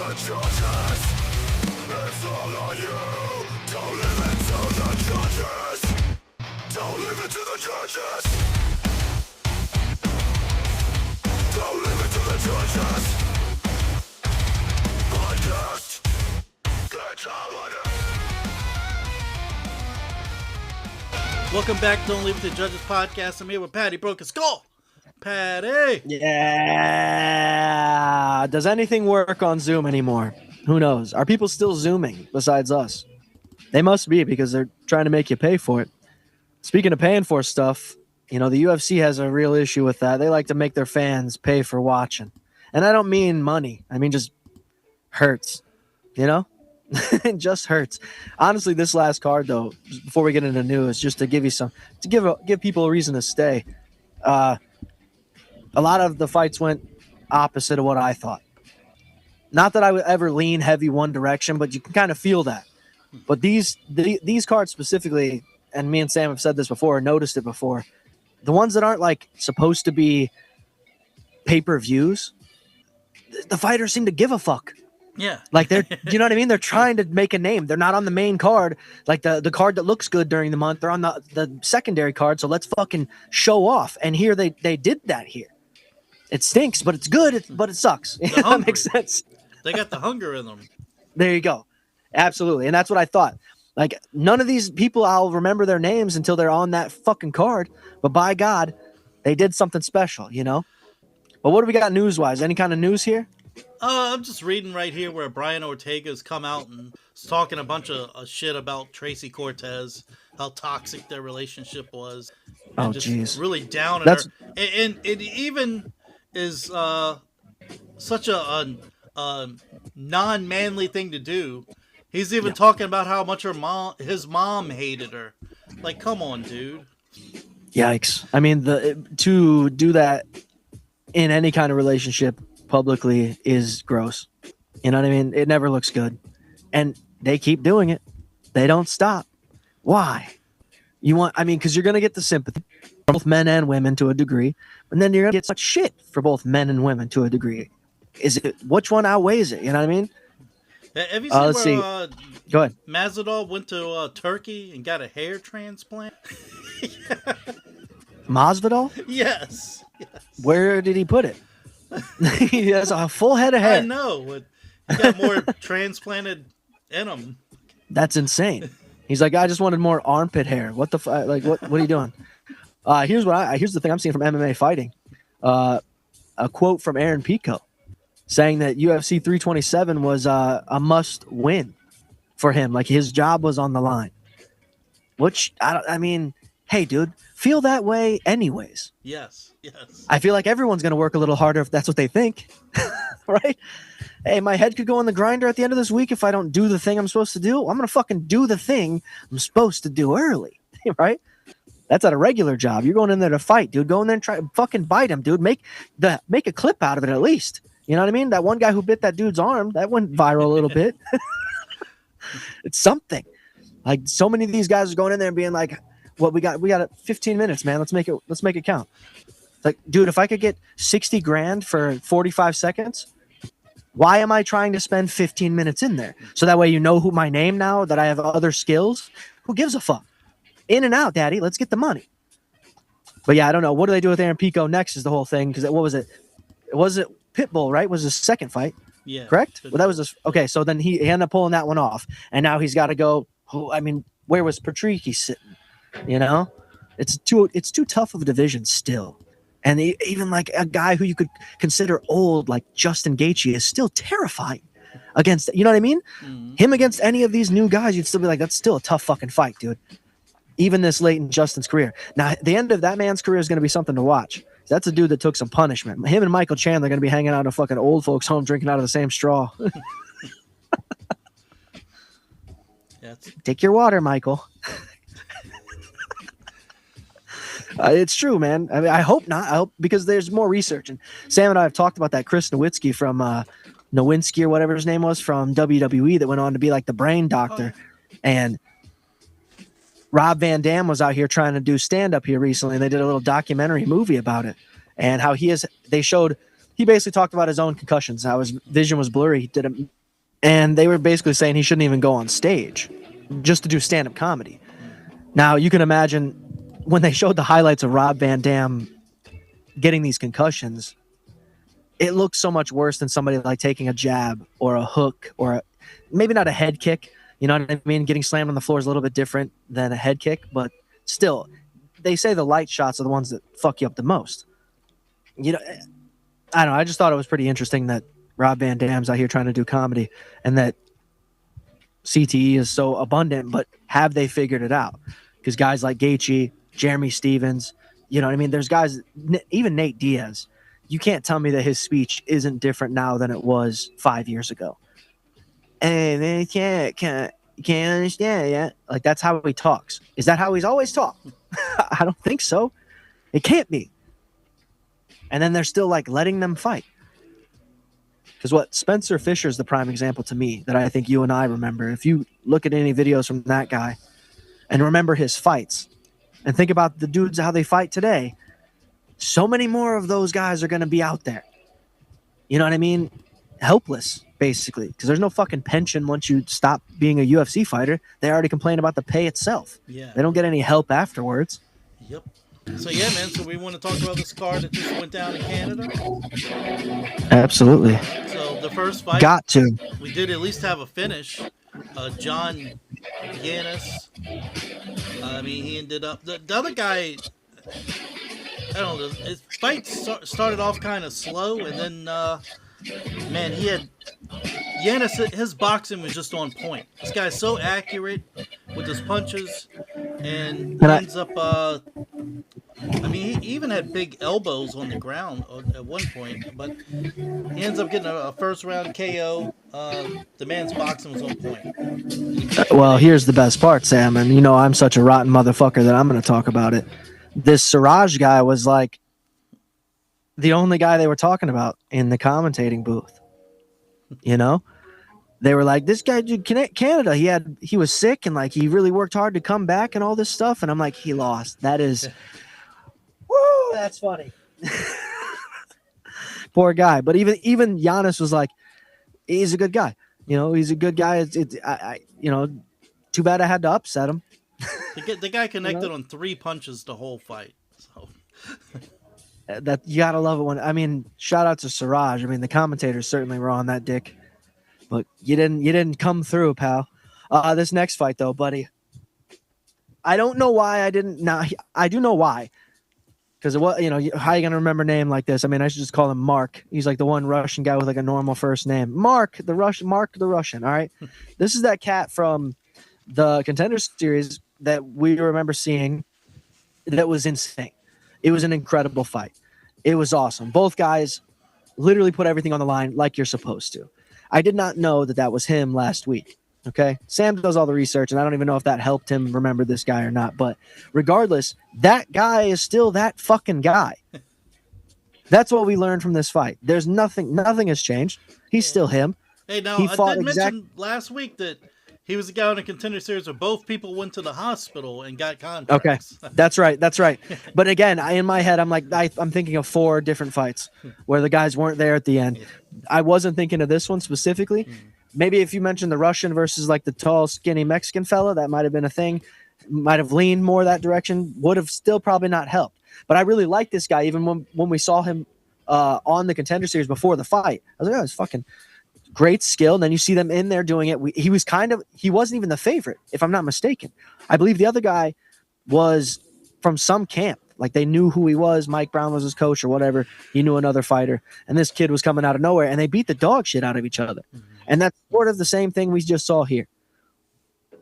judges. It's all on you. Don't leave it to the judges. Don't leave it to the judges. Don't leave it to the judges. Podcast. Get out of it. Welcome back to Don't Leave It to Judges podcast. I'm here with Patty Broken Skull. Patty! Yeah. Does anything work on Zoom anymore? Who knows? Are people still Zooming besides us? They must be, because they're trying to make you pay for it. Speaking of paying for stuff, you know, the UFC has a real issue with that. They like to make their fans pay for watching. And I don't mean money. I mean just hurts, you know? It just hurts. Honestly, this last card, though, before we get into news, just to give you some, to give people a reason to stay. A lot of the fights went opposite of what I thought. Not that I would ever lean heavy one direction, but you can kind of feel that. But these cards specifically, and me and Sam have said this before, noticed it before, the ones that aren't like supposed to be pay-per-views, the fighters seem to give a fuck. Yeah. Like they're, you know what I mean? They're trying to make a name. They're not on the main card, like the card that looks good during the month. They're on the secondary card. So let's fucking show off. And here they did that here. It stinks, but it's good. But it sucks. That makes sense. They got the hunger in them. There you go. Absolutely. And that's what I thought. Like none of these people, I'll remember their names until they're on that fucking card. But by God, they did something special, you know? But what do we got news-wise? Any kind of news here? I'm just reading right here where Brian Ortega's come out and is talking a bunch of shit about Tracy Cortez, how toxic their relationship was. Oh, just jeez. really down on her. And it even is such a non-manly thing to do. He's even talking about how much his mom hated her. Like, come on, dude. Yikes. I mean, to do that in any kind of relationship publicly is gross. You know what I mean? It never looks good. And they keep doing it. They don't stop. Why? Because you're going to get the sympathy from both men and women to a degree, and then you're going to get such shit for both men and women to a degree. Which one outweighs it? You know what I mean? Have you seen where Go ahead. Masvidal went to Turkey and got a hair transplant? Masvidal? Yes. Where did he put it? He has a full head of hair. I know. But he got more transplanted in him. That's insane. He's like, I just wanted more armpit hair. What the like? What are you doing? Here's the thing I'm seeing from MMA fighting. A quote from Aaron Pico saying that UFC 327 was a must win for him. Like his job was on the line. Which I mean, hey, dude, feel that way anyways. Yes. I feel like everyone's going to work a little harder if that's what they think, right? Hey, my head could go on the grinder at the end of this week if I don't do the thing I'm supposed to do. I'm going to fucking do the thing I'm supposed to do early, right? That's at a regular job. You're going in there to fight, dude. Go in there and try fucking bite him, dude. Make a clip out of it at least. You know what I mean? That one guy who bit that dude's arm, that went viral a little bit. It's something. Like so many of these guys are going in there and being like, "What we got 15 minutes, man. Let's make it count." Like, dude, if I could get 60 grand for 45 seconds, why am I trying to spend 15 minutes in there? So that way you know who my name now, that I have other skills. Who gives a fuck? In and out, daddy. Let's get the money. But yeah, I don't know. What do they do with Aaron Pico next is the whole thing. Because what was it? Was it Pitbull, right? Was his second fight? Yeah. Correct? Well, that was okay. So then he ended up pulling that one off. And now he's got to go. Where was Patricky sitting? You know? It's too tough of a division still. And even like a guy who you could consider old, like Justin Gaethje, is still terrifying against, you know what I mean? Mm-hmm. Him against any of these new guys, you'd still be like, that's still a tough fucking fight, dude. Even this late in Justin's career. Now, the end of that man's career is going to be something to watch. That's a dude that took some punishment. Him and Michael Chandler are going to be hanging out in a fucking old folks' home drinking out of the same straw. Take your water, Michael. It's true, man. I mean, I hope not. I hope because there's more research. And Sam and I have talked about that Chris Nowinski from Nowinski or whatever his name was from WWE that went on to be like the brain doctor. And Rob Van Dam was out here trying to do stand-up here recently. And they did a little documentary movie about it and how they showed he basically talked about his own concussions, how his vision was blurry. He did it, and they were basically saying he shouldn't even go on stage just to do stand-up comedy. Now, you can imagine when they showed the highlights of Rob Van Dam getting these concussions, it looks so much worse than somebody like taking a jab or a hook or maybe not a head kick. You know what I mean? Getting slammed on the floor is a little bit different than a head kick, but still, they say the light shots are the ones that fuck you up the most. You know, I don't know. I just thought it was pretty interesting that Rob Van Dam's out here trying to do comedy and that CTE is so abundant, but have they figured it out? Because guys like Gaethje, Jeremy Stevens, you know what I mean? There's guys, even Nate Diaz, you can't tell me that his speech isn't different now than it was 5 years ago. Hey, man, can't understand yet. Like, that's how he talks. Is that how he's always talked? I don't think so. It can't be. And then they're still like letting them fight. Because what Spencer Fisher is the prime example to me that I think you and I remember. If you look at any videos from that guy and remember his fights and think about the dudes, how they fight today, so many more of those guys are going to be out there. You know what I mean? Helpless, basically, because there's no fucking pension once you stop being a UFC fighter. They already complain about the pay itself. Yeah. They don't get any help afterwards. Yep. So yeah, man. So we want to talk about this card that just went down in Canada. Absolutely. So the first fight, Got to. we did at least have a finish. John Yanis. I mean, he ended up the other guy. I don't know. His fight started off kind of slow, and then man, he had Yanis. His boxing was just on point. This guy's so accurate with his punches, and he ends up. I mean, he even had big elbows on the ground at one point, but he ends up getting a first round KO. The man's boxing was on point. Well, here's the best part, Sam, and you know I'm such a rotten motherfucker that I'm going to talk about it. This Siraj guy was like the only guy they were talking about in the commentating booth. You know, they were like, this guy did Canada. He was sick and like he really worked hard to come back and all this stuff. And I'm like, he lost. That is, woo, that's funny. Poor guy. But even Giannis was like, he's a good guy. You know, he's a good guy. You know, too bad I had to upset him. The guy connected on 3 punches the whole fight. So that you gotta love it when shout out to Siraj. I mean, the commentators certainly were on that dick, but you didn't come through, pal. This next fight though, buddy, I don't know why I didn't. Now I do know why, because what, you know, how you gonna remember a name like this? I mean, I should just call him Mark. He's like the one Russian guy with like a normal first name, Mark the Russian. All right, this is that cat from the Contender Series that we remember seeing. That was insane. It was an incredible fight. It was awesome. Both guys literally put everything on the line like you're supposed to. I did not know that was him last week. Okay. Sam does all the research, and I don't even know if that helped him remember this guy or not. But regardless, that guy is still that fucking guy. That's what we learned from this fight. There's nothing has changed. He's still him. Hey, now, he I did mention last week that he was the guy on a Contender Series where both people went to the hospital and got contracts. Okay, that's right. But again, in my head, I'm like, I'm thinking of 4 different fights where the guys weren't there at the end. I wasn't thinking of this one specifically. Maybe if you mentioned the Russian versus like the tall, skinny Mexican fella, that might have been a thing. Might have leaned more that direction. Would have still probably not helped. But I really like this guy. Even when we saw him on the Contender Series before the fight, I was like, oh, it's fucking great skill. And then you see them in there doing it. He wasn't even the favorite, if I'm not mistaken. I believe the other guy was from some camp. Like they knew who he was. Mike Brown was his coach or whatever. He knew another fighter. And this kid was coming out of nowhere, and they beat the dog shit out of each other. And that's sort of the same thing we just saw here.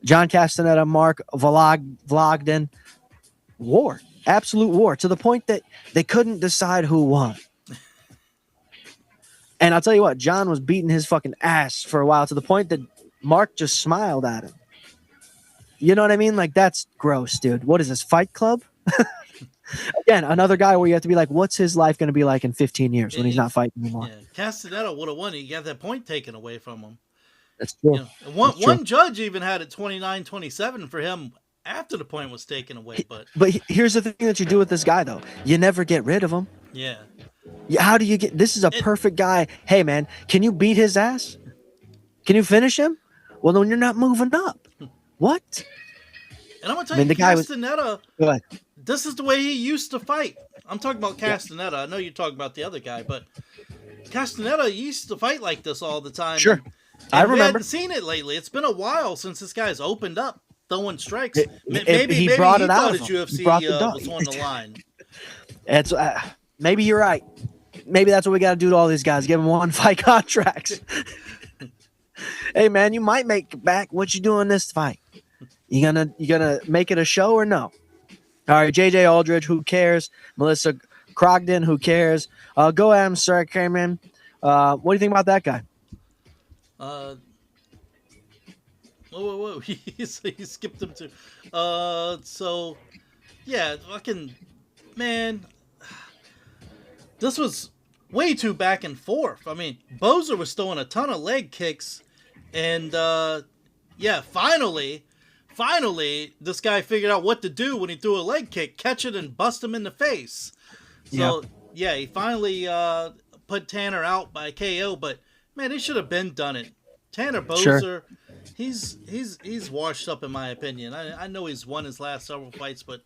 John Castaneda, Mark Vlogden. War. Absolute war. To the point that they couldn't decide who won. And I'll tell you what, John was beating his fucking ass for a while to the point that Mark just smiled at him. You know what I mean? Like, that's gross, dude. What is this, Fight Club? Again, another guy where you have to be like, what's his life going to be like in 15 years when he's not fighting anymore? Yeah. Castaneda would have won. He got that point taken away from him. That's true. You know, one judge even had it 29-27 for him after the point was taken away. But here's the thing that you do with this guy, though. You never get rid of him. Yeah. Yeah, how do you get? This is a perfect guy. Hey, man, can you beat his ass? Can you finish him? Well, then you're not moving up. What? And I'm gonna tell I mean, you, the guy was- Castaneda. Go ahead. This is the way he used to fight. I'm talking about Castaneda. I know you're talking about the other guy, but Castaneda used to fight like this all the time. Sure. And I we remember. haven't seen it lately. It's been a while since this guy's opened up throwing strikes. He Maybe brought he it out thought of his him. UFC He brought the dog. was on the line. It's maybe you're right. Maybe that's what we got to do to all these guys. Give them 1 fight contracts. Hey, man, you might make back what you do in this fight. You gonna make it a show or no? All right, JJ Aldridge, who cares? Melissa Crogdon, who cares? Go Adam Sarkaman. What do you think about that guy? Whoa. he skipped him too. So, yeah, fucking, man. This was way too back and forth. I mean, Boser was throwing a ton of leg kicks. And, yeah, finally, this guy figured out what to do when he threw a leg kick. Catch it and bust him in the face. So, yeah, he finally put Tanner out by KO. But, man, he should have been done it. Tanner Boser, Sure. he's washed up in my opinion. I know he's won his last several fights, but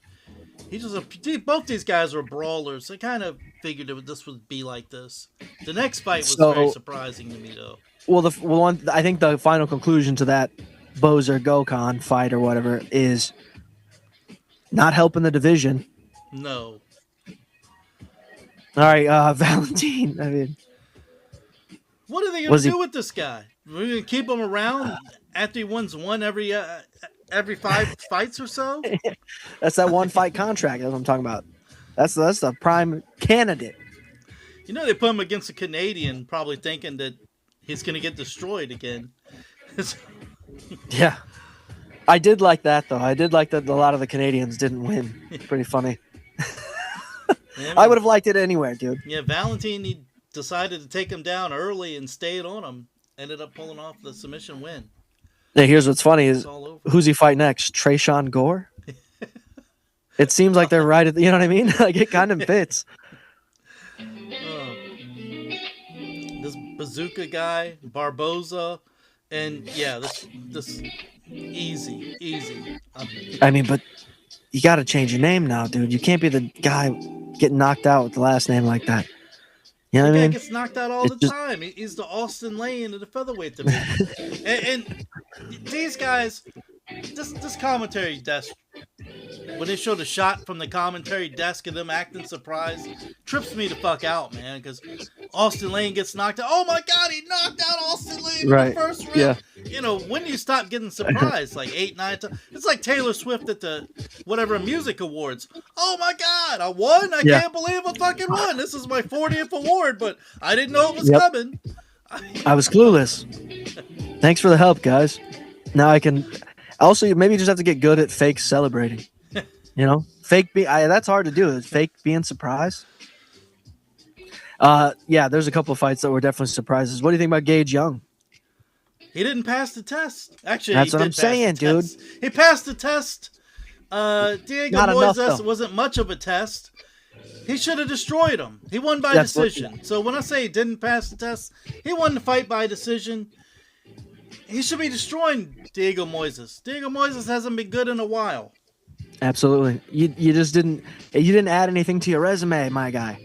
both these guys were brawlers. I kind of figured this would be like this. The next fight was very surprising to me, though. Well, I think the final conclusion to that Boser Gokhan fight or whatever is not helping the division. No. All right, Valentine. I mean, what are they going to do with this guy? We're going to keep him around after he wins one every 5 fights or so? That's that 1 fight contract. That's what I'm talking about. That's the prime candidate. You know, they put him against a Canadian, probably thinking that he's going to get destroyed again. Yeah. I did like that, though. I did like that a lot of the Canadians didn't win. It's pretty funny. Yeah, I would have liked it anywhere, dude. Yeah, Valentine, he decided to take him down early and stayed on him. Ended up pulling off the submission win. Hey, here's what's funny is It's all over. who's he fight next? Trayshawn Gore? It seems like they're right at the, you know what I mean? Like it kind of fits. This Bazooka guy, Barboza, and yeah, this easy. I mean, but you got to change your name now, dude. You can't be the guy getting knocked out with the last name like that. You know what I guy mean? gets knocked out all the time. He's the Austin Lane of the featherweight division. and these guys, this commentary desk, when they show the shot from the commentary desk of them acting surprised, trips me the fuck out, man. Because Austin Lane gets knocked out. Oh my God, he knocked out Austin Lane in the first round. Yeah. You know, when do you stop getting surprised? Like 8, 9 times. It's like Taylor Swift at the whatever music awards. Oh my God, I won! I can't believe I fucking won. This is my 40th award, but I didn't know it was coming. I was clueless. Thanks for the help, guys. Now I can. Also, maybe you just have to get good at fake celebrating. You know, that's hard to do. Is fake being surprised. Yeah, there's a couple of fights that were definitely surprises. What do you think about Gage Young? He didn't pass the test. Actually, that's what I'm saying, dude. He passed the test. Diego Moises wasn't much of a test. He should have destroyed him. He won by decision. So when I say he didn't pass the test, he won the fight by decision. He should be destroying Diego Moises. Diego Moises hasn't been good in a while. Absolutely. You just didn't add anything to your resume, my guy.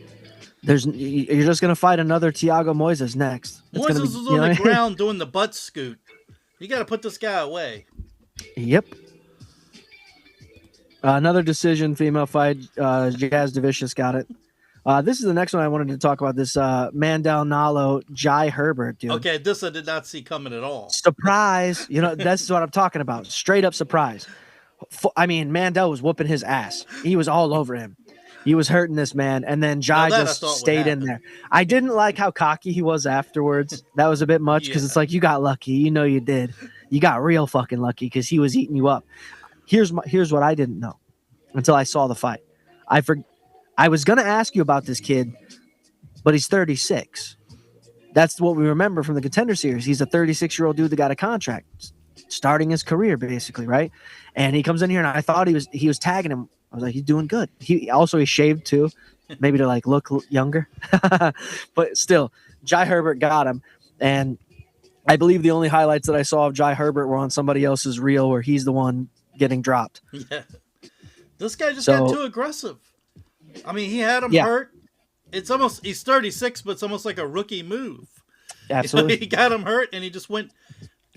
You're just gonna fight another Thiago Moises next. Moises was on the ground doing the butt scoot. You got to put this guy away. Yep. Another decision, female fight. Jazz Devicious got it. This is the next one I wanted to talk about. This Mandel Nalo, Jai Herbert, dude. Okay, this I did not see coming at all. Surprise. You know, that's what I'm talking about. Straight up surprise. I mean, Mandel was whooping his ass. He was all over him. He was hurting this man, and then Jai just stayed in there. I didn't like how cocky he was afterwards. That was a bit much because it's like, you got lucky. You know you did. You got real fucking lucky because he was eating you up. Here's what I didn't know until I saw the fight. I was going to ask you about this kid, but he's 36. That's what we remember from the Contender Series. He's a 36-year-old dude that got a contract, starting his career basically, right? And he comes in here, and I thought he was tagging him. I was like, he's doing good. He shaved too. maybe to like look younger. But still, Jai Herbert got him, and I believe the only highlights that I saw of Jai Herbert were on somebody else's reel where he's the one getting dropped. Yeah. This guy just got too aggressive. I mean, he had him hurt. It's almost, he's 36, but it's almost like a rookie move. Absolutely. He got him hurt, and he just went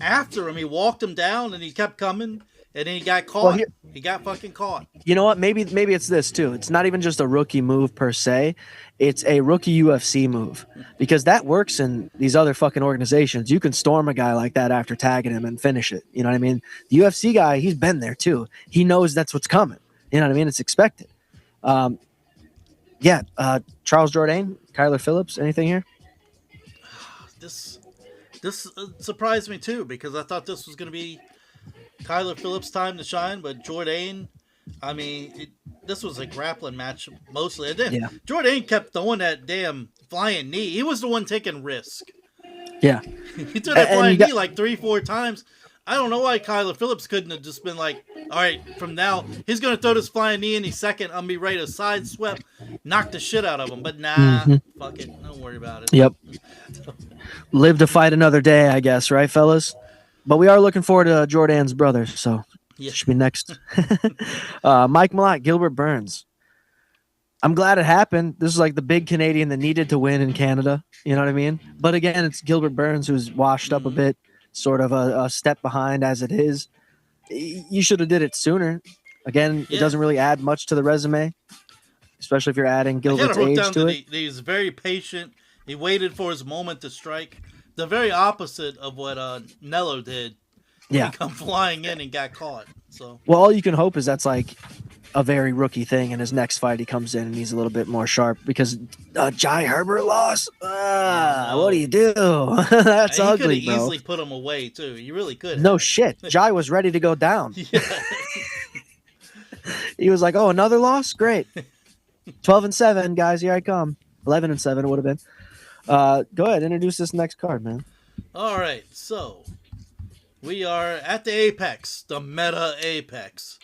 after him. He walked him down, and he kept coming, and then he got caught. Well, he got fucking caught. You know what? Maybe it's this too. It's not even just a rookie move per se. It's a rookie UFC move, because that works in these other fucking organizations. You can storm a guy like that after tagging him and finish it. You know what I mean? The UFC guy, he's been there too. He knows that's what's coming. You know what I mean? It's expected. Charles Jourdain, Kyler Phillips, anything here? This surprised me too, because I thought this was going to be Kyler Phillips' time to shine, but Jourdain, I mean, this was a grappling match mostly. And then Jourdain kept throwing that damn flying knee. He was the one taking risk. Yeah. He threw that flying knee like 3-4 times. I don't know why Kyler Phillips couldn't have just been like, all right, from now, he's going to throw this flying knee any second. I'm going to be ready to side sweep, knock the shit out of him. But nah, fuck it. Don't worry about it. Yep. Live to fight another day, I guess, right, fellas? But we are looking forward to Jourdain's brother, so should be next. Mike Malott, Gilbert Burns. I'm glad it happened. This is like the big Canadian that needed to win in Canada. You know what I mean? But again, it's Gilbert Burns who's washed up a bit, sort of a step behind as it is. You should have did it sooner. Again, it doesn't really add much to the resume, especially if you're adding Gilbert's age to it. He was very patient. He waited for his moment to strike. The very opposite of what Nello did. He come flying in and got caught. So all you can hope is that's like a very rookie thing, and his next fight he comes in and he's a little bit more sharp, because Jai Herbert lost. What do you do? That's ugly, he could have bro. easily put him away too. You really could. No shit. Jai was ready to go down. He was like, "Oh, another loss? Great. 12-7, guys. Here I come. 11-7 it would have been." Go ahead, introduce this next card, man. All right, so we are at the Apex, the Meta Apex.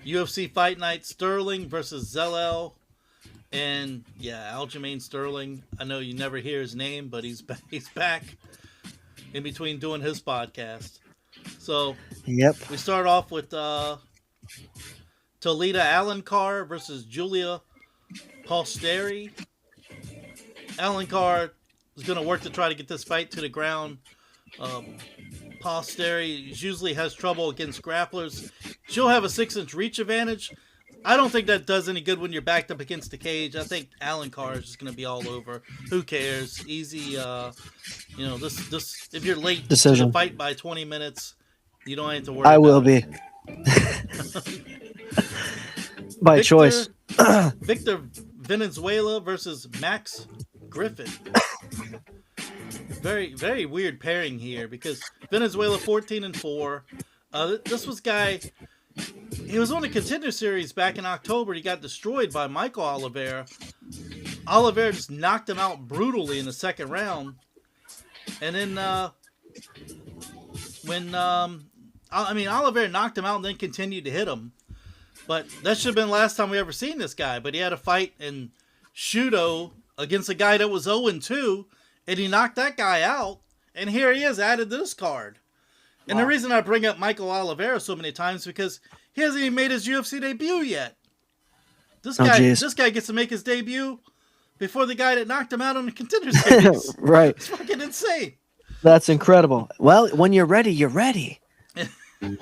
UFC Fight Night, Sterling versus Zellel. And Aljamain Sterling. I know you never hear his name, but he's back in between doing his podcast. So we start off with Toledo Alencar versus Julia Palsteri. Alencar is going to work to try to get this fight to the ground. Palsteri usually has trouble against grapplers. She'll have a 6-inch reach advantage. I don't think that does any good when you're backed up against the cage. I think Alencar is just going to be all over. Who cares? Easy. This if you're late to the fight by 20 minutes, you don't have to worry. I will be. By choice. Victor Venezuela versus Max Griffin. Very, very weird pairing here, because Venezuela 14-4. This was guy. He was on the Contender Series back in October. He got destroyed by Michael Oliveira. Oliveira just knocked him out brutally in the second round. And then Oliveira knocked him out and then continued to hit him. But that should have been the last time we ever seen this guy. But he had a fight in Shudo against a guy that was 0-2. And he knocked that guy out, and here he is added to this card. And the reason I bring up Michael Oliveira so many times is because he hasn't even made his UFC debut yet. This guy gets to make his debut before the guy that knocked him out on the Contender Series. Right. It's fucking insane. That's incredible. Well, when you're ready, you're ready. Beating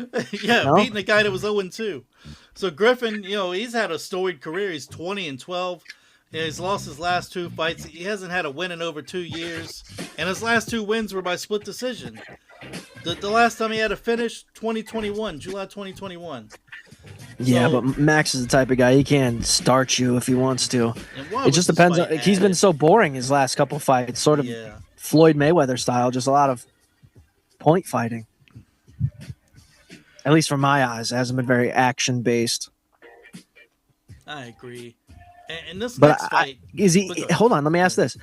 the guy that was 0-2. So Griffin, he's had a storied career. He's 20-12. He's lost his last 2 fights. He hasn't had a win in over 2 years. And his last 2 wins were by split decision. The last time he had a finish, July 2021. Yeah, but Max is the type of guy, he can start you if he wants to. It just depends. He's been so boring his last couple fights. Sort of Floyd Mayweather style. Just a lot of point fighting. At least from my eyes. It hasn't been very action-based. I agree. And this next fight... Hold on, let me ask this.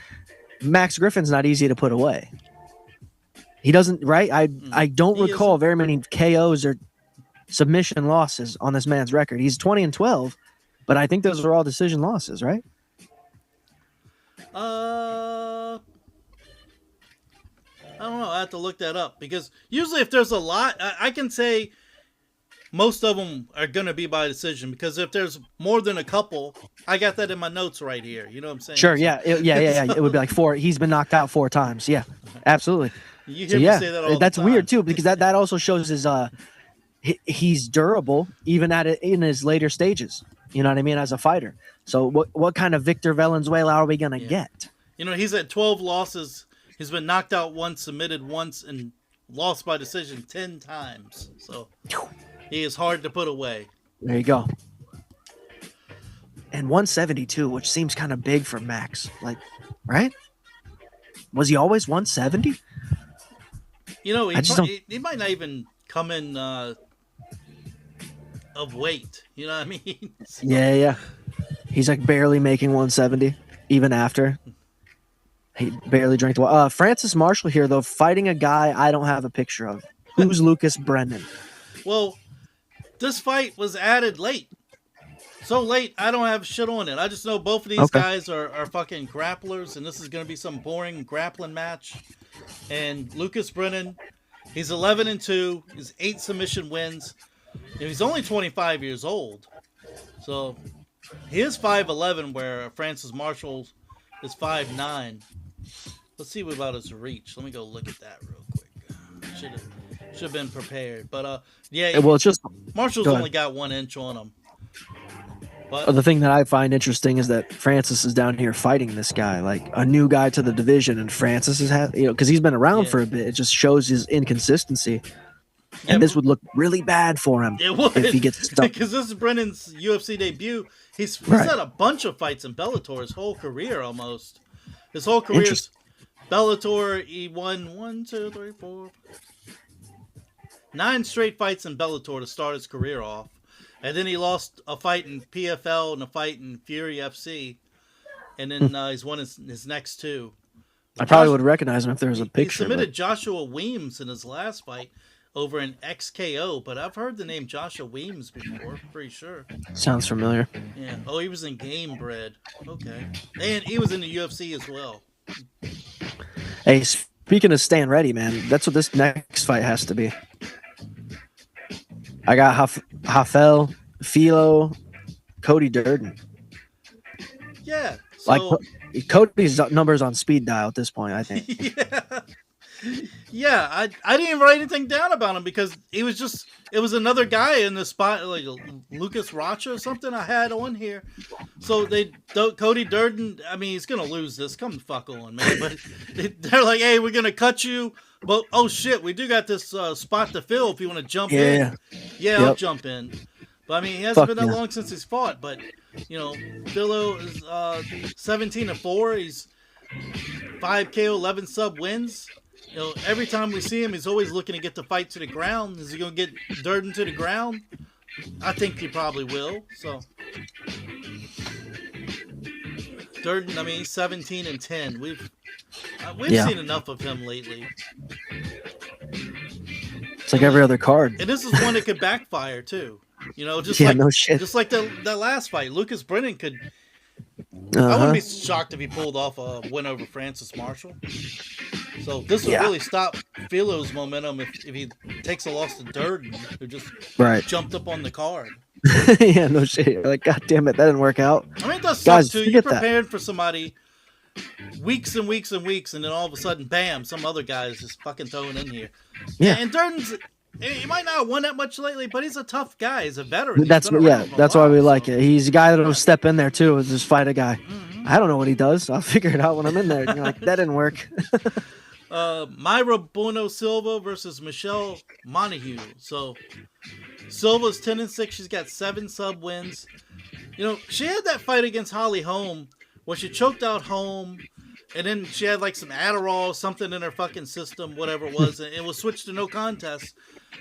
Max Griffin's not easy to put away. He doesn't, right? I don't recall very many KOs or submission losses on this man's record. He's 20-12. But I think those are all decision losses, right? I don't know. I have to look that up because usually if there's a lot, I can say most of them are going to be by decision because if there's more than a couple, I got that in my notes right here. You know what I'm saying? Sure. Yeah. Yeah. It would be like 4. He's been knocked out 4 times. Yeah. Absolutely. You So hear yeah, me say that all that's the time. weird too because that also shows his he's durable even in his later stages. You know what I mean as a fighter. So what kind of Victor Valenzuela are we gonna get? You know, he's at 12 losses. He's been knocked out once, submitted once, and lost by decision 10 times. So he is hard to put away. There you go. And 172, which seems kind of big for Max. Like, right? Was he always 170? You know, I just don't- he might not even come in of weight. You know what I mean? So, Yeah. He's like barely making 170, even after. He barely drank the water. Francis Marshall here, though, fighting a guy I don't have a picture of. Who's Lucas Brennan? Well, this fight was added late. So late, I don't have shit on it. I just know both of these guys are fucking grapplers, and this is going to be some boring grappling match. And Lucas Brennan, he's 11-2. He's 8 submission wins. And he's only 25 years old. So he is 5'11", where Francis Marshall is 5'9". Let's see what about his reach. Let me go look at that real quick. Should have been prepared. But yeah, Well, it's just Marshall's go ahead. only got 1 inch on him. But the thing that I find interesting is that Francis is down here fighting this guy, like a new guy to the division, and Francis is because he's been around for a bit. It just shows his inconsistency, and this would look really bad for him it would, if he gets stuck. because this is Brennan's UFC debut. He's had a bunch of fights in Bellator his whole career almost. His whole career is Bellator. He won 9 straight fights in Bellator to start his career off. And then he lost a fight in PFL and a fight in Fury FC. And then he's won his next 2. I probably would recognize him if there was a picture. He submitted Joshua Weems in his last fight over in XKO, but I've heard the name Joshua Weems before, pretty sure. Sounds familiar. Yeah. Oh, he was in Game Bread. Okay. And he was in the UFC as well. Hey, speaking of staying ready, man, that's what this next fight has to be. I got Hafel, Philo, Cody Durden. Yeah. So, like Cody's numbers on speed dial at this point, I think. Yeah, I didn't even write anything down about him because it was another guy in the spot, like Lucas Rocha or something I had on here. So Cody Durden, I mean, he's gonna lose this. Come the fuck on, man. But they're like, hey, we're gonna cut you, but oh shit, we do got this spot to fill if you want to jump in. Yeah, I'll jump in. But I mean, he hasn't been that long since he's fought. But you know, Philo is 17-4. He's 5 KO, 11 sub wins. You know, every time we see him, he's always looking to get the fight to the ground. Is he going to get Durden to the ground? I think he probably will. So, Durden, I mean, he's 17-10. We've seen enough of him lately. It's like every other card. And this is one that could backfire too. You know, just no shit. Just like that last fight, Lucas Brennan could. I wouldn't be shocked if he pulled off a win over Francis Marshall. So this would really stop Philo's momentum if he takes a loss to Durden, who just jumped up on the card. Yeah, no shit. You're like, God damn it, that didn't work out. I mean, it does suck too. You're prepared for somebody weeks and weeks and weeks, and then all of a sudden, bam, some other guy is just fucking thrown in here. Yeah, and Durden's. He might not have won that much lately, but he's a tough guy. He's a veteran. That's why we like it. He's a guy that'll step in there too and just fight a guy. Mm-hmm. I don't know what he does. I'll figure it out when I'm in there. You're like, that didn't work. Myra Bueno Silva versus Michelle Montague. So Silva's 10-6. She's got 7 sub wins. You know, she had that fight against Holly Holm where she choked out Holm. And then she had like some Adderall, something in her fucking system, whatever it was, and it was switched to no contest.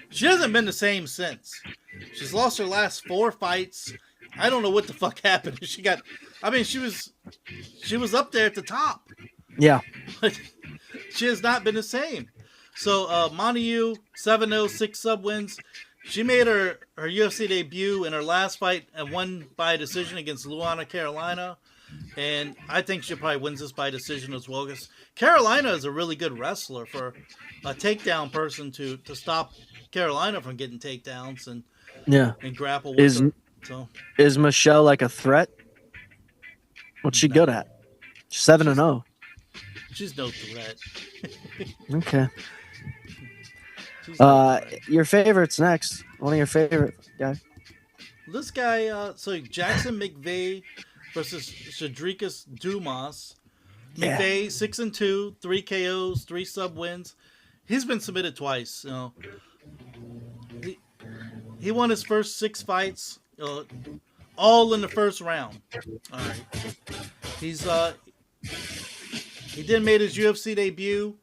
She hasn't been the same since. She's lost her last 4 fights. I don't know what the fuck happened. She was up there at the top. Yeah. She has not been the same. So Montague, 7-0, 6 sub wins. She made her UFC debut in her last fight and won by decision against Luana Carolina. And I think she probably wins this by decision as well. Because Carolina is a really good wrestler for a takedown person to stop Carolina from getting takedowns and grapple with her. So is Michelle like a threat? What's she good at? 7-0. She's no threat. Okay. She's no threat. Your favorites next. One of your favorite guys. This guy, so Jackson McVeigh versus Shadrikus Dumas. Yeah. McVeigh 6-2, 3 KOs, 3 sub wins. He's been submitted twice. You know, he won his first 6 fights, all in the first round. All right. He then made his UFC debut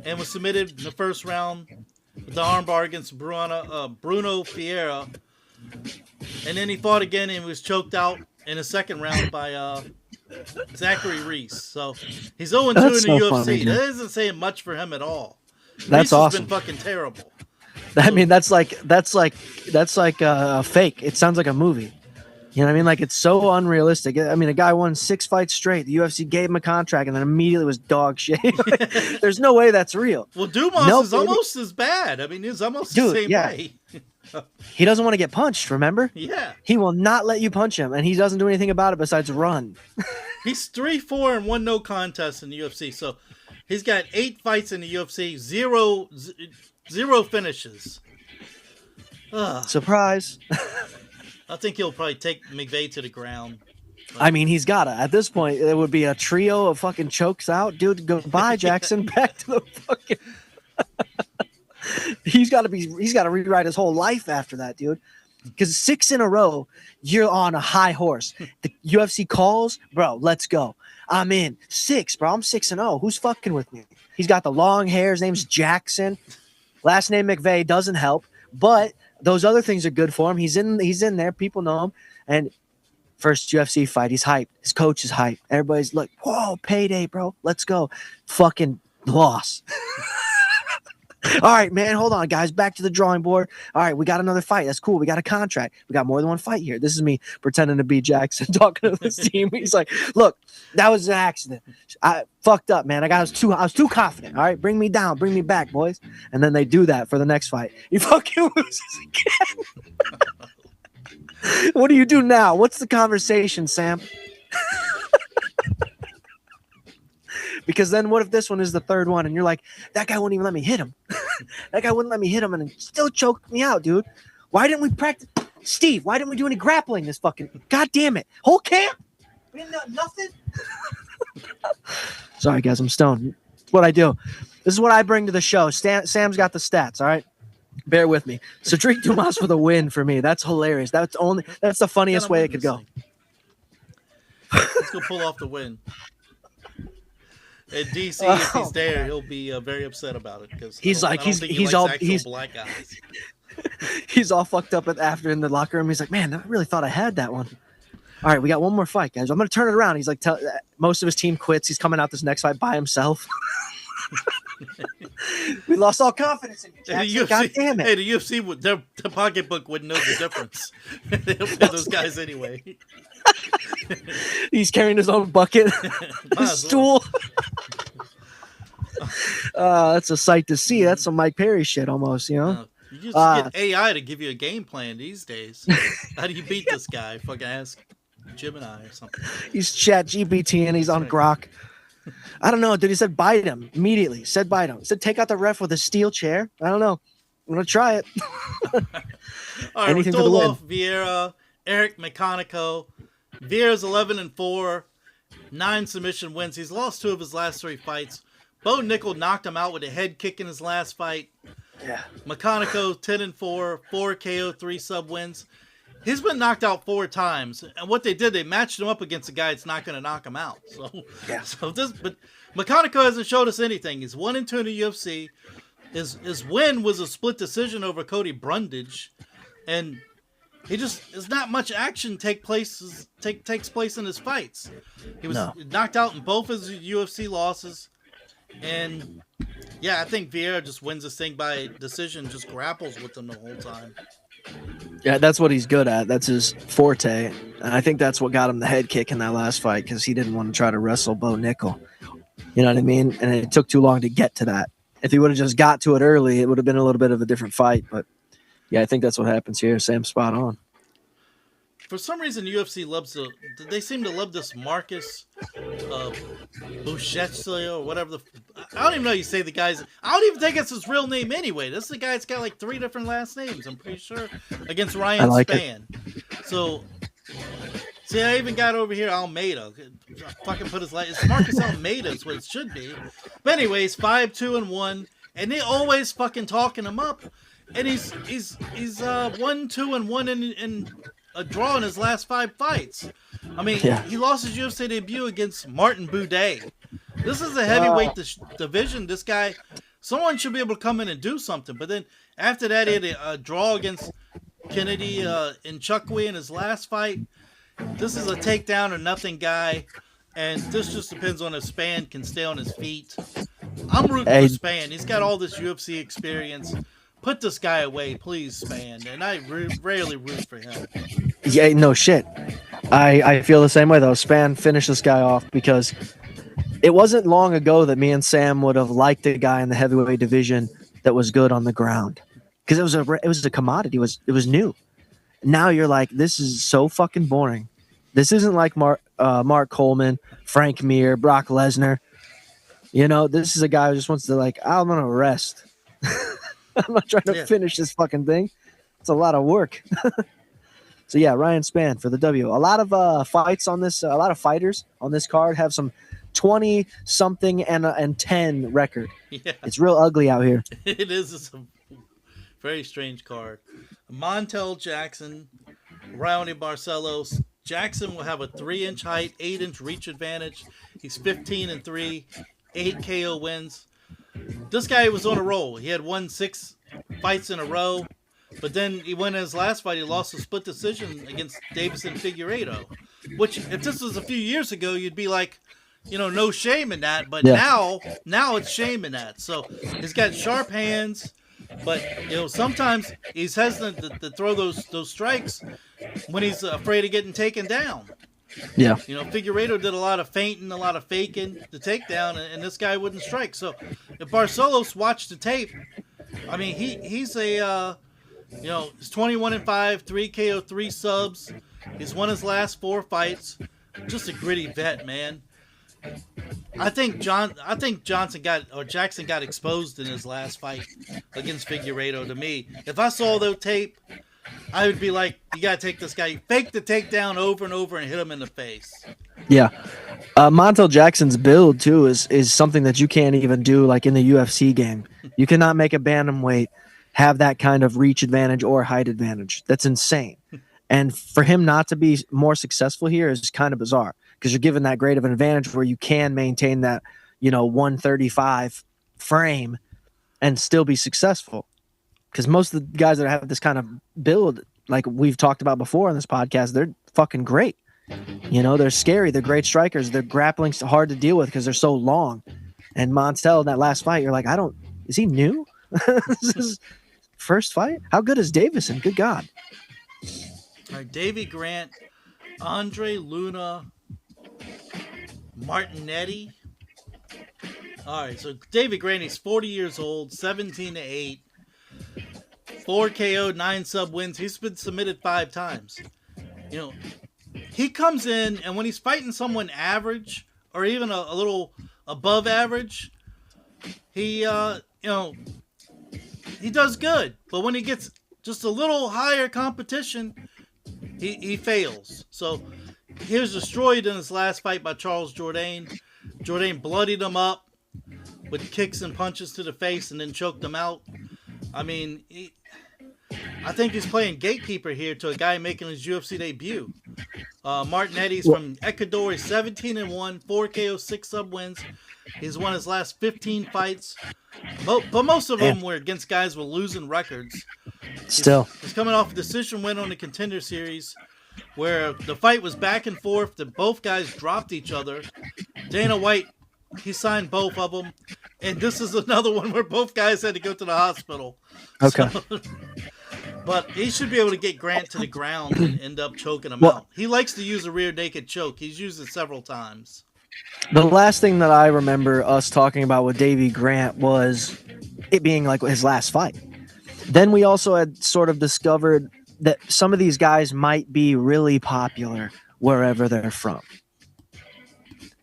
and was submitted in the first round with the armbar against Bruno Ferreira. And then he fought again and was choked out in the second round by Zachary Reese. So he's 0-2 in the UFC. Funny, that isn't saying much for him at all. That's Reese awesome. has been fucking terrible. I mean, that's like a fake. It sounds like a movie. You know what I mean? Like, it's so unrealistic. I mean, a guy won 6 fights straight. The UFC gave him a contract and then immediately was dog shit. There's no way that's real. Well, Dumas is almost as bad. I mean, he's almost the same way. He doesn't want to get punched, remember? Yeah. He will not let you punch him, and he doesn't do anything about it besides run. He's 3-4 and 1 no contest in the UFC. So he's got 8 fights in the UFC, zero finishes. Ugh. Surprise. I think he'll probably take McVeigh to the ground. I mean, he's got to. At this point, it would be a trio of fucking chokes out. Dude, goodbye, Jackson. Back to the fucking... He's got to rewrite his whole life after that, dude. Because 6 in a row, you're on a high horse. The UFC calls, bro, let's go. I'm in. 6, bro. I'm 6-0. Who's fucking with me? He's got the long hair. His name's Jackson. Last name McVeigh doesn't help, but those other things are good for him. He's in there. People know him. And first UFC fight, he's hyped. His coach is hyped. Everybody's like, whoa, payday, bro. Let's go. Fucking loss. All right, man, hold on, guys. Back to the drawing board. All right, we got another fight. That's cool. We got a contract. We got more than one fight here. This is me pretending to be Jackson talking to this team. He's like, look, that was an accident. I fucked up, man. I was too confident. All right, bring me down. Bring me back, boys. And then they do that for the next fight. He fucking loses again. What do you do now? What's the conversation, Sam? Because then what if this one is the third one and you're like, that guy wouldn't even let me hit him. That guy wouldn't let me hit him and it still choked me out, dude. Why didn't we practice? Steve, why didn't we do any grappling this fucking... God damn it. Whole camp? We didn't know nothing? Sorry, guys. I'm stoned. It's what I do. This is what I bring to the show. Sam's got the stats, all right? Bear with me. Cedric Dumas for the win for me. That's hilarious. That's the funniest way it could go. Let's go pull off the win. At DC, if he's there, he'll be very upset about it because he's black guys. He's all fucked up after in the locker room. He's like, man, I really thought I had that one. All right, we got one more fight, guys. I'm gonna turn it around. He's like, most of his team quits. He's coming out this next fight by himself. We lost all confidence in you, Jackson. God damn it! Hey, the UFC, their pocketbook wouldn't know the difference. They'll pay those guys anyway. He's carrying his own bucket, his stool. That's a sight to see. That's some Mike Perry shit almost, you know? You just get AI to give you a game plan these days. How do you beat this guy? Fucking ask Gemini or something. He's chat GPT and he's on Grok. I don't know, dude. He said bite him immediately. Said bite him. Said take out the ref with a steel chair. I don't know. I'm going to try it. All right, we stole off Vieira, Eric McConico. Vieira's 11-4, 9 submission wins. He's lost 2 of his last 3 fights. Bo Nickel knocked him out with a head kick in his last fight. Yeah. McConico 10-4, 4 KO, 3 sub wins. He's been knocked out 4 times, and what they did, they matched him up against a guy that's not going to knock him out. So, yeah. But McConico hasn't showed us anything. He's 1-2 in the UFC. His win was a split decision over Cody Brundage, and there's not much action takes place in his fights. He was knocked out in both his UFC losses, and Yeah, I think Vieira just wins this thing by decision, just grapples with him the whole time. Yeah, that's what he's good at. That's his forte. And I think that's what got him the head kick in that last fight because he didn't want to try to wrestle Bo Nickel. You know what I mean? And it took too long to get to that. If he would have just got to it early, it would have been a little bit of a different fight. But yeah, I think that's what happens here. Sam's spot on. For some reason, UFC loves they seem to love this Marcus Buchecha or whatever I don't even know how you say the guy's. I don't even think it's his real name anyway. This is the guy that's got like 3 different last names. I'm pretty sure against Ryan Spann. So, see, I even got over here Almeida. I fucking put his it's Marcus Almeida is what it should be. But anyways, 5-2-1, and they always fucking talking him up, and he's 1-2-1 in a draw in his last 5 fights. I mean, He lost his UFC debut against Martin Buday. This is a heavyweight division. This guy, someone should be able to come in and do something. But then after that, he had a draw against Kennedy in Chukwi in his last fight. This is a takedown or nothing guy. And this just depends on if Spann can stay on his feet. I'm rooting for Spann. He's got all this UFC experience. Put this guy away, please, Spann. And I rarely root for him. Yeah, no shit. I feel the same way, though. Spann finished this guy off because it wasn't long ago that me and Sam would have liked a guy in the heavyweight division that was good on the ground. Because it was a commodity. It was new. Now you're like, this is so fucking boring. This isn't like Mark Coleman, Frank Mir, Brock Lesnar. You know, this is a guy who just wants to I'm going to rest. I'm not trying to finish this fucking thing. It's a lot of work. So yeah, Ryan Spann for the W. A lot of fights on this. A lot of fighters on this card have some 20 something and 10 record. Yeah. It's real ugly out here. It is. It's a very strange card. Montel Jackson, Raoni Barcelos. Jackson will have a 3-inch height, 8-inch reach advantage. He's 15-3, 8 KO wins. This guy was on a roll. He had won 6 fights in a row, but then he went in his last fight. He lost a split decision against Davison Figueiredo, which if this was a few years ago, you'd be like, no shame in that. But now it's shame in that. So he's got sharp hands, but sometimes he's hesitant to throw those strikes when he's afraid of getting taken down. Yeah. Figueiredo did a lot of feinting, a lot of faking the takedown, and this guy wouldn't strike. So if Barcelos watched the tape, I mean, he's a, he's 21-5, 3 KO, 3 subs. He's won his last 4 fights. Just a gritty vet, man. I think Jackson got exposed in his last fight against Figueiredo. To me, if I saw the tape, I would be like, you got to take this guy, fake the takedown over and over and hit him in the face. Yeah. Montel Jackson's build, too, is something that you can't even do like in the UFC game. You cannot make a bantamweight have that kind of reach advantage or height advantage. That's insane. And for him not to be more successful here is kind of bizarre because you're given that great of an advantage where you can maintain that, 135 frame and still be successful. Because most of the guys that have this kind of build, like we've talked about before on this podcast, they're fucking great. They're scary. They're great strikers. They're grappling hard to deal with because they're so long. And Montel in that last fight, you're like, is he new? This is his first fight? How good is Davison? Good God. All right, Davey Grant, Andre Luna, Martinetti. All right, so Davey Grant, he's 40 years old, 17-8. 4 KO, 9 sub wins. He's been submitted 5 times. He comes in, and when he's fighting someone average or even a little above average, he does good. But when he gets just a little higher competition, he fails. So he was destroyed in his last fight by Charles Jourdain. Jourdain bloodied him up with kicks and punches to the face and then choked him out. I mean, I think he's playing gatekeeper here to a guy making his UFC debut. Martinetti's from Ecuador. He's 17-1, 4 KO, 6 sub wins. He's won his last 15 fights, but most of them were against guys with losing records. He's coming off a decision win on the Contender Series, where the fight was back and forth. Both guys dropped each other. Dana White he signed both of them, and this is another one where both guys had to go to the hospital. Okay. So, but he should be able to get Grant to the ground and end up choking him Well- out. He likes to use a rear naked choke. He's used it several times. The last thing that I remember us talking about with Davey Grant was it being like his last fight. Then we also had sort of discovered that some of these guys might be really popular wherever they're from.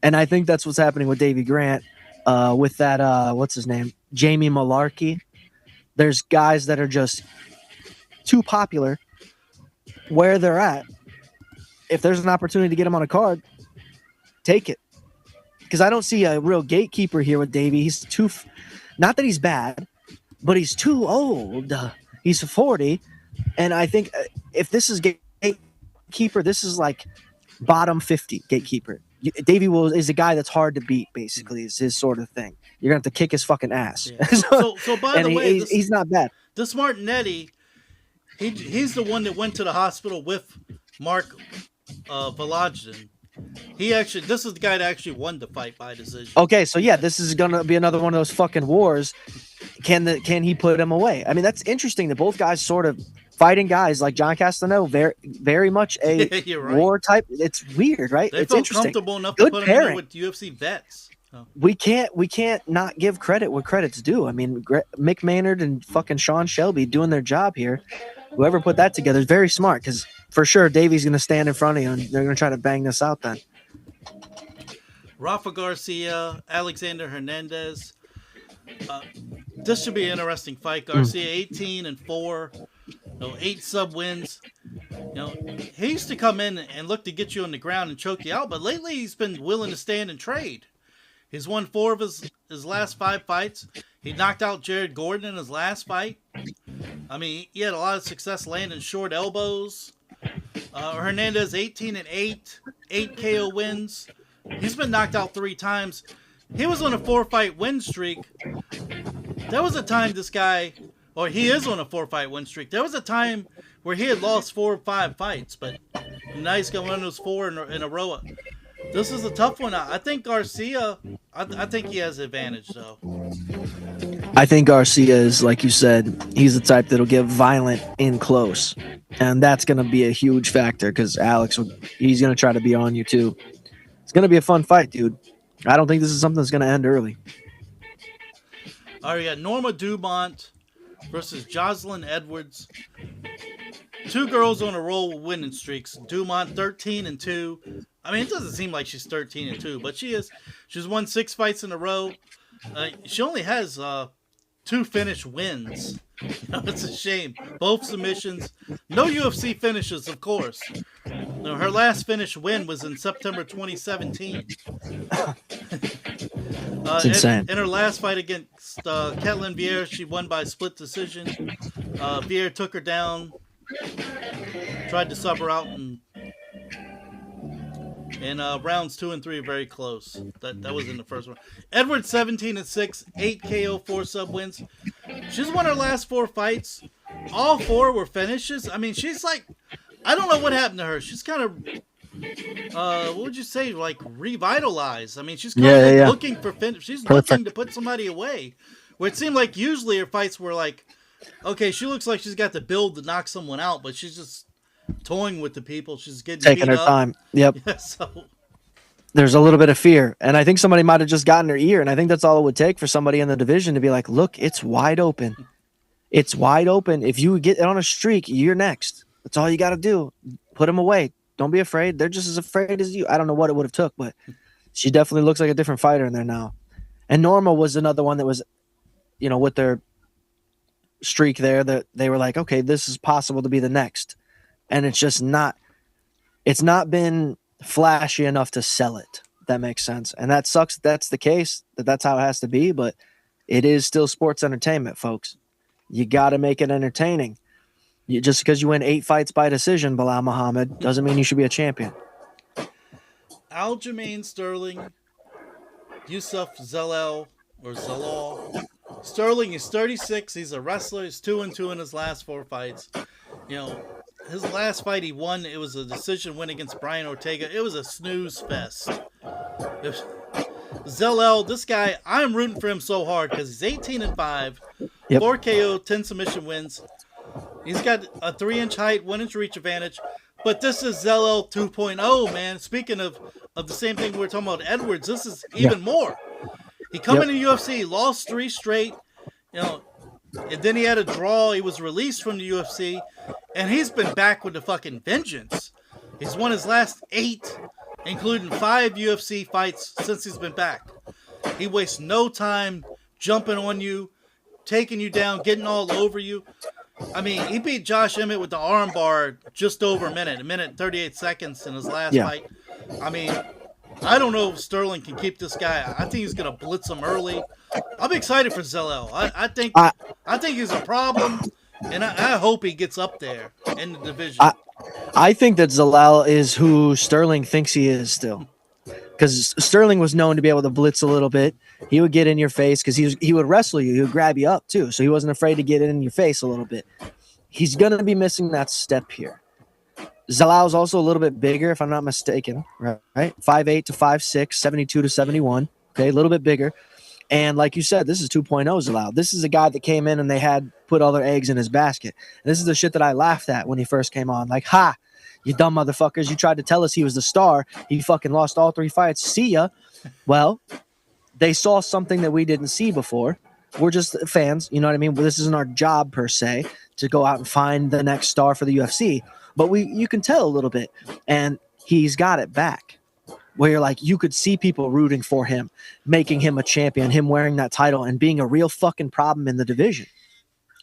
And I think that's what's happening with Davey Grant with that, what's his name? Jamie Malarkey. There's guys that are just too popular where they're at. If there's an opportunity to get them on a card, take it. Because I don't see a real gatekeeper here with Davey. He's too, not that he's bad, but he's too old. He's 40. And I think if this is gatekeeper, this is like bottom 50 gatekeeper. Davey is a guy that's hard to beat, basically, is his sort of thing. You're going to have to kick his fucking ass. Yeah. So by the way, he's not bad. This Martinetti, he's the one that went to the hospital with Mark Velagin. This is the guy that actually won the fight by decision. Okay, so yeah, this is gonna be another one of those fucking wars. Can he put him away? I mean, that's interesting that both guys sort of fighting guys like John Castaneau, very much a You're right. war type. It's weird, right? They It's felt interesting. comfortable enough Good to put him in there pairing. with UFC vets. Oh. We can't not give credit where credit's due. I mean, Mick Maynard and fucking Sean Shelby doing their job here. Whoever put that together is very smart because for sure Davey's going to stand in front of you and they're going to try to bang this out then. Rafa Garcia, Alexander Hernandez. This should be an interesting fight. Garcia 18-4, 8 sub wins. He used to come in and look to get you on the ground and choke you out, but lately he's been willing to stand and trade. He's won 4 of his last 5 fights. He knocked out Jared Gordon in his last fight. I mean, he had a lot of success landing short elbows. Hernandez 18-8, 8 KO wins. He's been knocked out 3 times. He was on a 4-fight win streak. There was a time he is on a 4-fight win streak. There was a time where he had lost 4 or 5 fights, but now he's going to win those 4 in a row. This is a tough one. I think Garcia, I think he has the advantage, though. I think Garcia is, like you said, he's the type that'll get violent in close. And that's going to be a huge factor because Alex, he's going to try to be on you too. It's going to be a fun fight, dude. I don't think this is something that's going to end early. All right, we got Norma Dumont versus Jocelyn Edwards. 2 girls on a roll with winning streaks. Dumont 13-2. I mean, it doesn't seem like she's 13-2, but she is. She's won 6 fights in a row. She only has 2 finished wins. It's a shame. Both submissions. No UFC finishes, of course. Her last finished win was in September 2017. It's insane. In her last fight against Ketlin Vieira, she won by split decision. Vieira took her down, tried to sub her out, and rounds 2 and 3 are very close. That was in the first one. Edwards 17-6, 8 KO, 4 sub wins. She's won her last 4 fights. All 4 were finishes. I mean, she's like, I don't know what happened to her. She's kind of, what would you say, like revitalized. I mean, she's kind of looking for finish. She's looking to put somebody away. Where it seemed like usually her fights were like, okay, she looks like she's got the build to knock someone out, but she's just toying with the people. She's getting taking her up. time. Yep. Yeah, so there's a little bit of fear. And I think somebody might have just gotten her ear. And I think that's all it would take for somebody in the division to be like, look, it's wide open. It's wide open. If you get on a streak, you're next. That's all you got to do. Put them away. Don't be afraid. They're just as afraid as you. I don't know what it would have took, but she definitely looks like a different fighter in there now. And Norma was another one that was, with their streak there, that they were like, okay, this is possible to be the next. And it's just not, it's not been flashy enough to sell it. If that makes sense. And that sucks. That's the case, that's how it has to be, but it is still sports entertainment, folks. You got to make it entertaining. Just because you win 8 fights by decision, Bilal Muhammad, doesn't mean you should be a champion. Aljamain Sterling, Yusuf Zalal. Sterling is 36. He's a wrestler. He's 2-2 in his last 4 fights. His last fight he won, it was a decision win against Brian Ortega. It was a snooze fest. Zellel, this guy, I'm rooting for him so hard because he's 18-5, Yep. 4 KO, 10 submission wins. He's got a 3-inch height, 1-inch reach advantage. But this is Zellel 2.0, man. Speaking of the same thing we were talking about Edwards, this is even more. He come into UFC, lost 3 straight, and then he had a draw. He was released from the UFC, and he's been back with the fucking vengeance. He's won his last 8, including 5 UFC fights since he's been back. He wastes no time jumping on you, taking you down, getting all over you. I mean, he beat Josh Emmett with the armbar just over a minute and 38 seconds in his last fight. I mean, I don't know if Sterling can keep this guy. I think he's going to blitz him early. I'm excited for Zellel. I think he's a problem, and I hope he gets up there in the division. I think that Zellel is who Sterling thinks he is still. Because Sterling was known to be able to blitz a little bit. He would get in your face because he would wrestle you. He would grab you up too. So he wasn't afraid to get in your face a little bit. He's going to be missing that step here. Zellel is also a little bit bigger, if I'm not mistaken, right? 5'8" to 5'6", 72 to 71. Okay, a little bit bigger. And like you said, this is 2.0 Zellel. This is a guy that came in and they had put all their eggs in his basket. And this is the shit that I laughed at when he first came on. Like, ha! You dumb motherfuckers. You tried to tell us he was the star. He fucking lost all 3 fights. See ya. Well, they saw something that we didn't see before. We're just fans. You know what I mean? This isn't our job, per se, to go out and find the next star for the UFC. But you can tell a little bit. And he's got it back. Where you're like, you could see people rooting for him, making him a champion, him wearing that title, and being a real fucking problem in the division.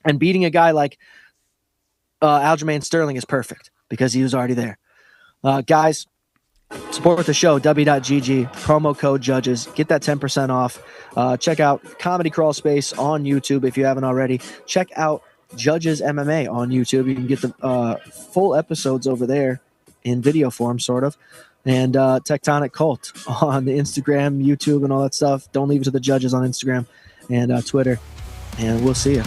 And beating a guy like Aljamain Sterling is perfect. Because he was already there. Guys, support the show, w.gg, promo code judges. Get that 10% off. Check out Comedy Crawl Space on YouTube if you haven't already. Check out Judges MMA on YouTube. You can get the full episodes over there in video form, sort of. And Tectonic Cult on the Instagram, YouTube, and all that stuff. Don't leave it to the judges on Instagram and Twitter. And we'll see you.